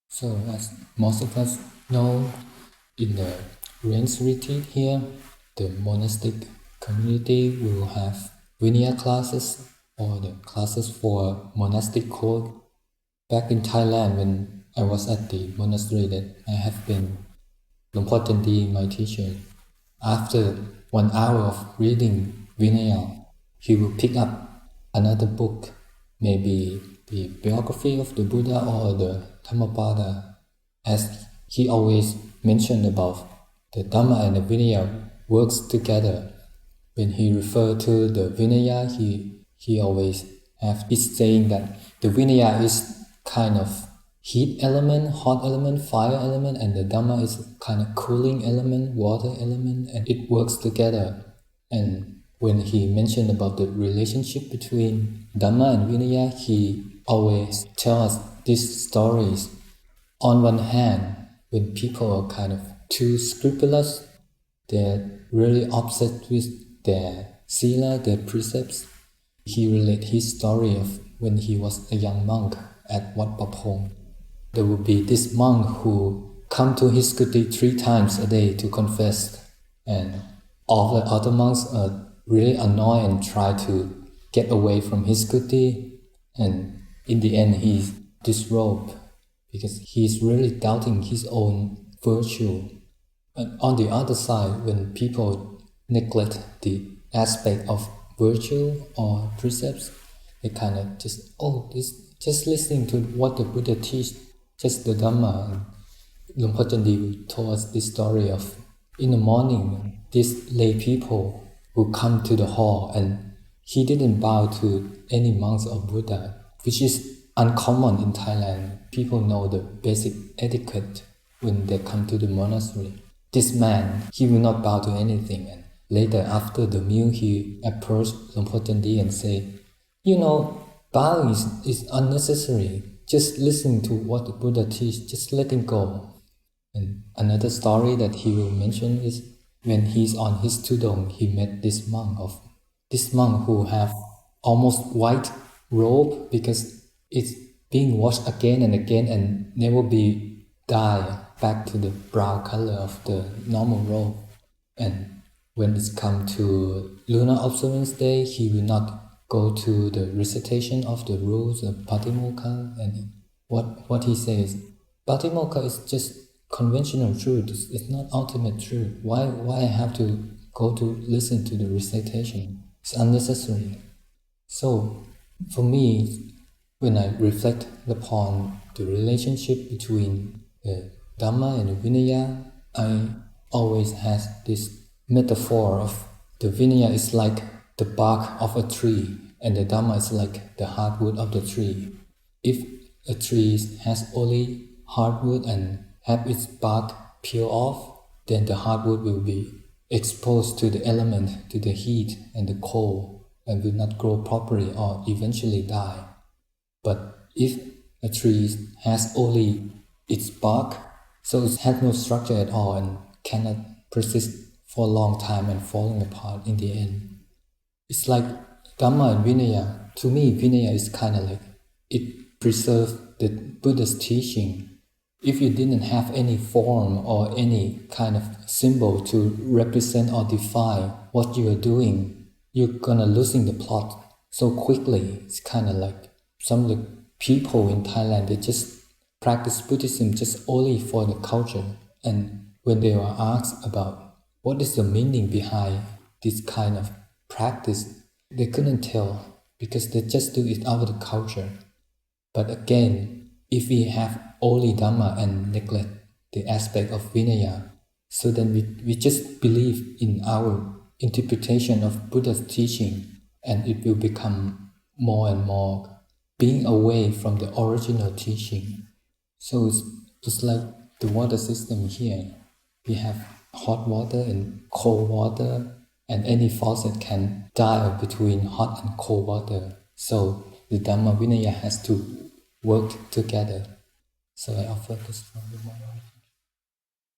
So as most of us know, in the rains retreat here, the monastic community will have Vinaya classes or the classes for monastic code. Back in Thailand, when I was at the monastery that I have been, Longpo Tendi, my teacher, after 1 hour of reading Vinaya, he will pick up another book, maybe the biography of the Buddha or the Dhammapada, as he always mentioned about the Dhamma and the Vinaya works together. When he referred to the Vinaya, he always have this saying that the Vinaya is kind of heat element, hot element, fire element, and the Dhamma is kind of cooling element, water element, and it works together. And when he mentioned about the relationship between Dhamma and Vinaya, he always tells us these stories. On one hand, when people are kind of too scrupulous, they're really obsessed with their sila, their precepts. He relates his story of when he was a young monk at Wat Papong. There would be this monk who come to his kuti 3 times a day to confess, and all the other monks are really annoyed and try to get away from his kuti, and in the end he's disrobed because he's really doubting his own virtue. And on the other side, when people neglect the aspect of virtue or precepts, they kind of just listening to what the Buddha teach, just the Dhamma. Longpo Tendi told us this story of, in the morning, these lay people who come to the hall, and he didn't bow to any monks or Buddha, which is uncommon in Thailand. People know the basic etiquette when they come to the monastery. This man, he will not bow to anything, and later after the meal he approached Longpo Tendi and say, bowing is unnecessary. Just listen to what the Buddha teach, just letting go. And another story that he will mention is when he's on his tudong, he met this monk who have almost white robe because it's being washed again and again and never be dyed back to the brown color of the normal robe. And when it's come to lunar observance day, he will not go to the recitation of the rules of Patimokkha, and what he says, Patimokkha is just conventional truth, it's not ultimate truth. Why I have to go to listen to the recitation? It's unnecessary. So for me, when I reflect upon the relationship between the Dhamma and the Vinaya, I always have this metaphor of the Vinaya is like the bark of a tree, and the Dhamma is like the hardwood of the tree. If a tree has only hardwood and have its bark peel off, then the hardwood will be exposed to the element, to the heat and the cold, and will not grow properly or eventually die. But if a tree has only its bark, so it has no structure at all and cannot persist for a long time and falling apart in the end. It's like Dhamma and Vinaya. To me, Vinaya is kind of like, it preserves the Buddha's teaching. If you didn't have any form or any kind of symbol to represent or define what you are doing, you're gonna losing the plot so quickly. It's kind of like some of the people in Thailand, they just practice Buddhism just only for the culture. And when they were asked about what is the meaning behind this kind of practice, they couldn't tell because they just do it out of the culture. But again, if we have only Dhamma and neglect the aspect of Vinaya, so then we just believe in our interpretation of Buddha's teaching, and it will become more and more being away from the original teaching. So it's like the water system here. We have hot water and cold water, and any faucet can dial between hot and cold water. So the Dhamma Vinaya has to work together. So I offer this from the